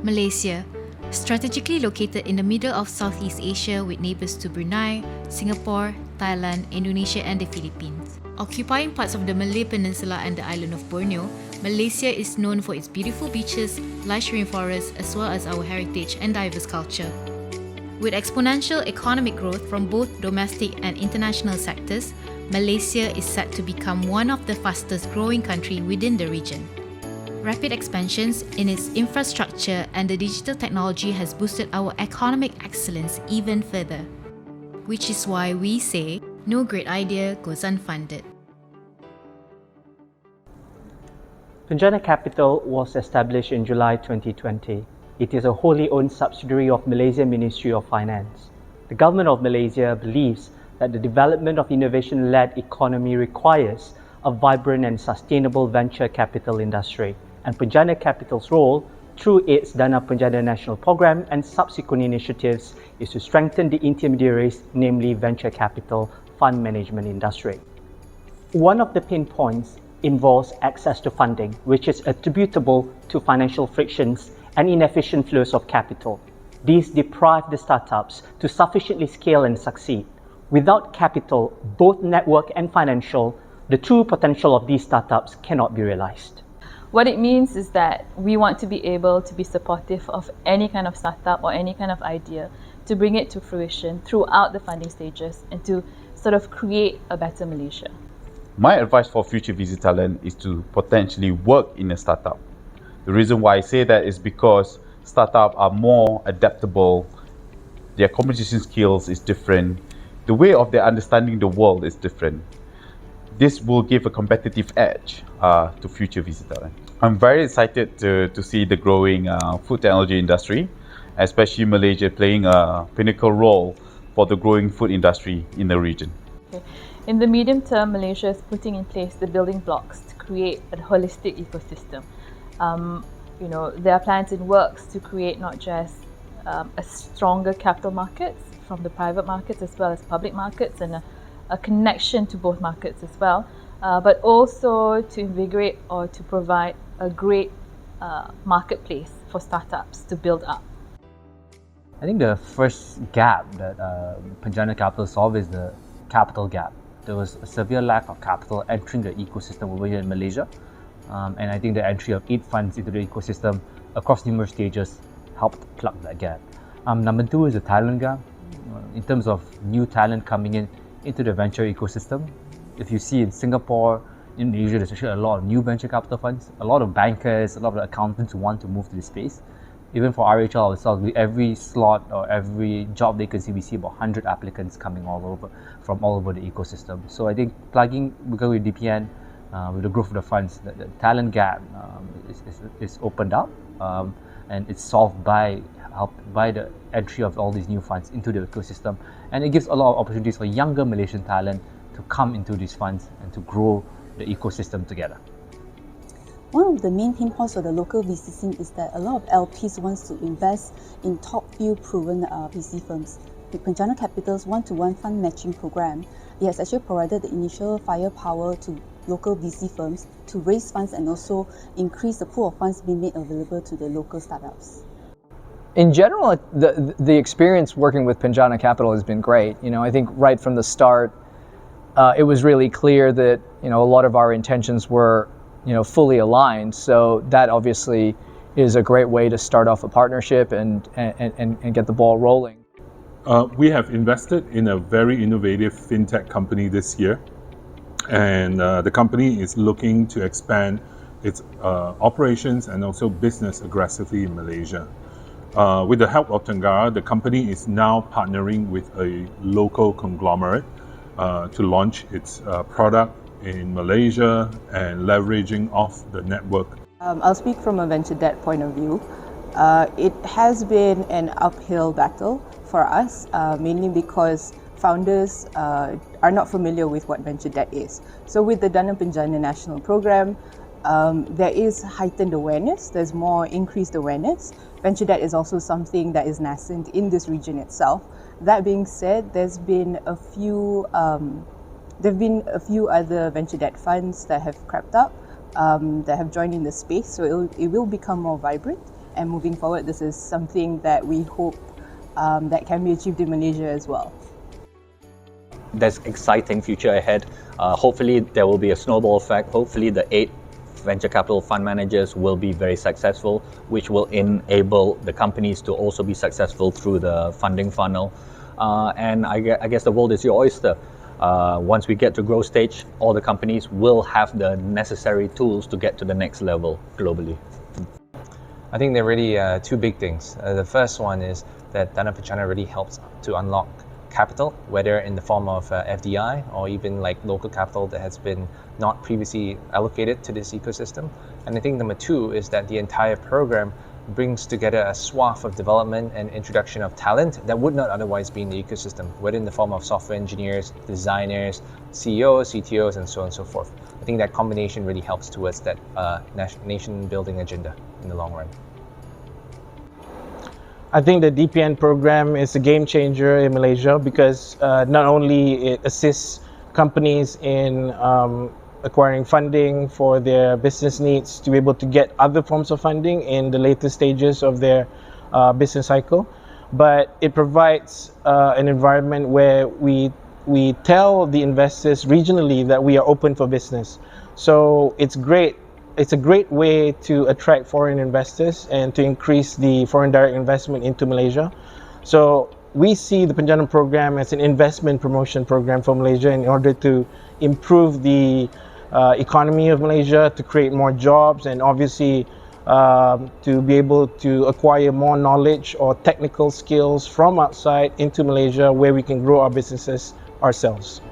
Malaysia, strategically located in the middle of Southeast Asia with neighbours to Brunei, Singapore, Thailand, Indonesia and the Philippines. Occupying parts of the Malay Peninsula and the island of Borneo, Malaysia is known for its beautiful beaches, lush rainforests, as well as our heritage and diverse culture. With exponential economic growth from both domestic and international sectors, Malaysia is set to become one of the fastest growing countries within the region. Rapid expansions in its infrastructure and the digital technology has boosted our economic excellence even further. Which is why we say, no great idea goes unfunded. Penjana Kapital was established in July 2020. It is a wholly owned subsidiary of Malaysia Ministry of Finance. The Government of Malaysia believes that the development of innovation-led economy requires a vibrant and sustainable venture capital industry, and Penjana Kapital's role through its Dana Penjana National Program and subsequent initiatives is to strengthen the intermediaries, namely venture capital fund management industry. One of the pain points involves access to funding, which is attributable to financial frictions and inefficient flows of capital. These deprive the startups to sufficiently scale and succeed. Without capital, both network and financial, the true potential of these startups cannot be realized. What it means is that we want to be able to be supportive of any kind of startup or any kind of idea to bring it to fruition throughout the funding stages and to sort of create a better Malaysia. My advice for future VC talent is to potentially work in a startup. The reason why I say that is because startups are more adaptable, their communication skills is different, the way of their understanding the world is different. This will give a competitive edge to future VC talent. I'm very excited to see the growing food technology industry, especially Malaysia playing a pinnacle role for the growing food industry in the region. Okay. In the medium term, Malaysia is putting in place the building blocks to create a holistic ecosystem. There are plans in works to create not just a stronger capital markets from the private markets as well as public markets and a connection to both markets as well, but also to invigorate or to provide a great marketplace for startups to build up. I think the first gap that Penjana Capital solved is the capital gap. There was a severe lack of capital entering the ecosystem over here in Malaysia. And I think the entry of 8 funds into the ecosystem across numerous stages helped plug that gap. Number 2 is the talent gap. In terms of new talent coming into the venture ecosystem, if you see in Singapore, in Asia, there's actually a lot of new venture capital funds, a lot of bankers, a lot of accountants who want to move to this space. Even for RHL ourselves, every slot or every job vacancy, we see about 100 applicants coming from all over the ecosystem. So I think plugging, because with DPN, with the growth of the funds, the talent gap is opened up and it's solved by the entry of all these new funds into the ecosystem, and it gives a lot of opportunities for younger Malaysian talent to come into these funds and to grow the ecosystem together. One of the main pain points for the local VC scene is that a lot of LPs wants to invest in top few proven VC firms. With Penjana Capital's one-to-one fund matching program, it has actually provided the initial firepower to local VC firms to raise funds and also increase the pool of funds being made available to the local startups. In general, the experience working with Penjana Capital has been great. I think right from the start, it was really clear that a lot of our intentions were fully aligned. So that obviously is a great way to start off a partnership and get the ball rolling. We have invested in a very innovative fintech company this year, and the company is looking to expand its operations and also business aggressively in Malaysia. With the help of Tenggara, the company is now partnering with a local conglomerate to launch its product in Malaysia and leveraging off the network. I'll speak from a venture debt point of view. It has been an uphill battle for us, mainly because founders are not familiar with what venture debt is. So with the Dana Penjana National Program, there is heightened awareness, there's more increased awareness. Venture debt is also something that is nascent in this region itself. That being said, there's been a few other venture debt funds that have crept up, that have joined in the space, so it will become more vibrant. and moving forward, this is something that we hope that can be achieved in Malaysia as well. There's exciting future ahead. Hopefully there will be a snowball effect. Hopefully the 8 venture capital fund managers will be very successful, which will enable the companies to also be successful through the funding funnel. And I guess the world is your oyster. Once we get to growth stage, all the companies will have the necessary tools to get to the next level globally. I think there are really two big things. The first one is that Dana Penjana really helps to unlock capital, whether in the form of FDI or even like local capital that has been not previously allocated to this ecosystem. And I think number two is that the entire program brings together a swath of development and introduction of talent that would not otherwise be in the ecosystem, whether in the form of software engineers, designers, CEOs, CTOs, and so on and so forth. I think that combination really helps towards that nation building agenda in the long run. I think the DPN program is a game changer in Malaysia because not only it assists companies in acquiring funding for their business needs to be able to get other forms of funding in the later stages of their business cycle, but it provides an environment where we tell the investors regionally that we are open for business. So it's great. It's a great way to attract foreign investors and to increase the foreign direct investment into Malaysia. So we see the Penjana program as an investment promotion program for Malaysia in order to improve the economy of Malaysia, to create more jobs, and obviously to be able to acquire more knowledge or technical skills from outside into Malaysia where we can grow our businesses ourselves.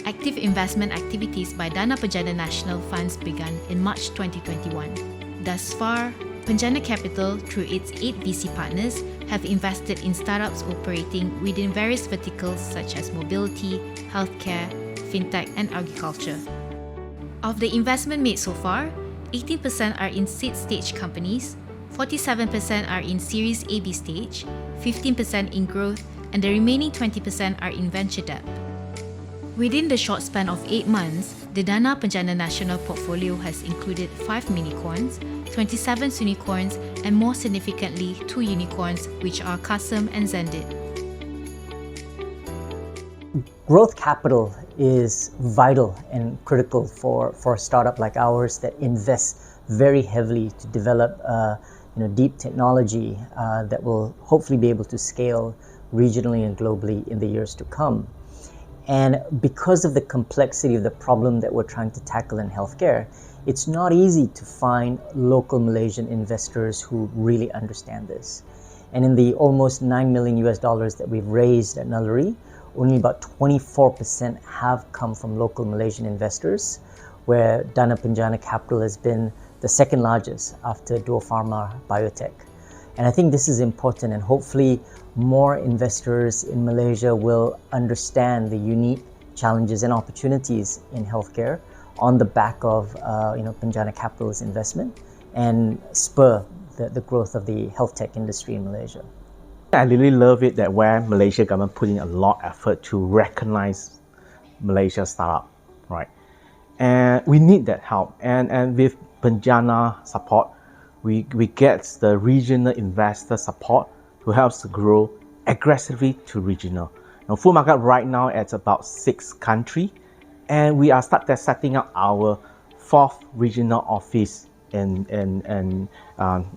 Active investment activities by Dana Penjana National Funds began in March 2021. Thus far, Penjana Capital, through its 8 VC partners, have invested in startups operating within various verticals such as mobility, healthcare, fintech, and agriculture. Of the investment made so far, 18% are in seed stage companies, 47% are in Series AB stage, 15% in growth, and the remaining 20% are in venture debt. Within the short span of 8 months, the Dana Penjana National portfolio has included 5 minicorns, 27 unicorns, and more significantly, 2 unicorns, which are Qasem and Zendit. Growth capital is vital and critical for a startup like ours that invests very heavily to develop deep technology that will hopefully be able to scale regionally and globally in the years to come. And because of the complexity of the problem that we're trying to tackle in healthcare, it's not easy to find local Malaysian investors who really understand this. And in the almost $9 million that we've raised at Naluri, only about 24% have come from local Malaysian investors, where Dana Penjana Capital has been the second largest after Duo Pharma Biotech. And I think this is important, and hopefully more investors in Malaysia will understand the unique challenges and opportunities in healthcare on the back of Penjana Capital's investment and spur the growth of the health tech industry in Malaysia. I really love it that where Malaysia government put in a lot of effort to recognize Malaysia startup, right? And we need that help. And with Penjana support, we get the regional investor support to help us to grow aggressively to regional. Now, full market right now at about 6 countries, and we are setting up our 4th regional office in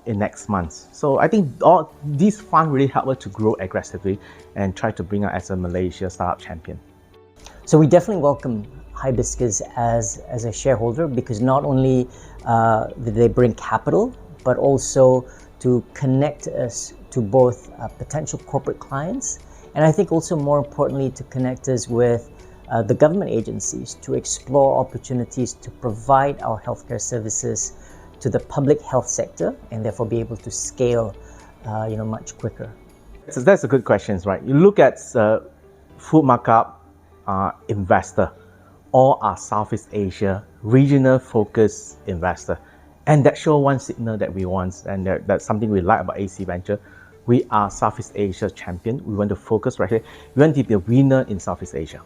next month. So I think all these funds really help us to grow aggressively and try to bring us as a Malaysia startup champion. So we definitely welcome Hibiscus as a shareholder, because not only do they bring capital, but also to connect us to both potential corporate clients, and I think also more importantly to connect us with the government agencies to explore opportunities to provide our healthcare services to the public health sector and therefore be able to scale much quicker. So that's a good question, right? You look at food markup investor, all are Southeast Asia regional focused investor. And that shows one signal that we want, and that's something we like about AC Venture. We are Southeast Asia champion. We want to focus right here. We want to be a winner in Southeast Asia.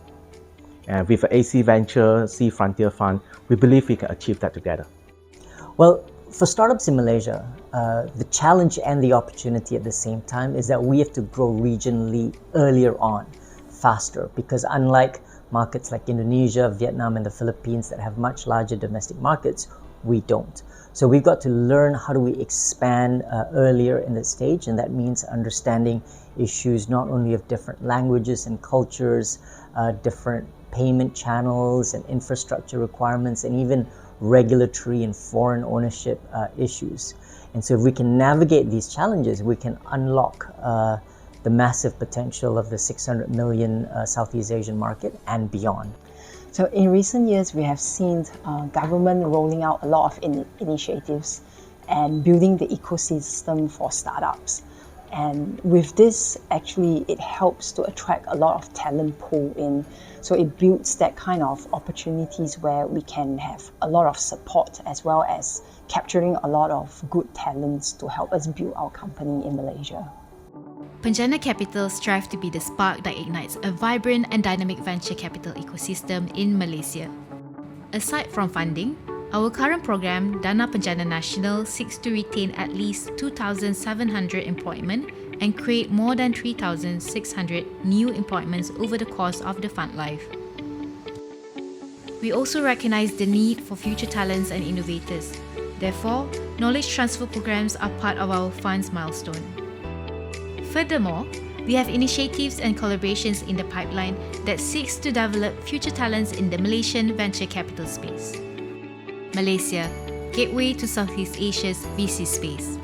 And with AC Venture, Sea Frontier Fund, we believe we can achieve that together. Well, For startups in Malaysia, the challenge and the opportunity at the same time is that we have to grow regionally earlier on, faster, because unlike markets like Indonesia, Vietnam, and the Philippines that have much larger domestic markets, we don't. So we've got to learn how do we expand earlier in the stage, and that means understanding issues not only of different languages and cultures, different payment channels and infrastructure requirements, and even regulatory and foreign ownership issues. And so if we can navigate these challenges, we can unlock the massive potential of the 600 million Southeast Asian market and beyond. So in recent years, we have seen government rolling out a lot of initiatives and building the ecosystem for startups. And with this, actually, it helps to attract a lot of talent pool in. So it builds that kind of opportunities where we can have a lot of support as well as capturing a lot of good talents to help us build our company in Malaysia. Penjana Kapital strive to be the spark that ignites a vibrant and dynamic venture capital ecosystem in Malaysia. Aside from funding, our current program, Dana Penjana Nasional, seeks to retain at least 2,700 employment and create more than 3,600 new employments over the course of the fund life. We also recognize the need for future talents and innovators. Therefore, knowledge transfer programs are part of our fund's milestone. Furthermore, we have initiatives and collaborations in the pipeline that seeks to develop future talents in the Malaysian venture capital space. Malaysia, gateway to Southeast Asia's VC space.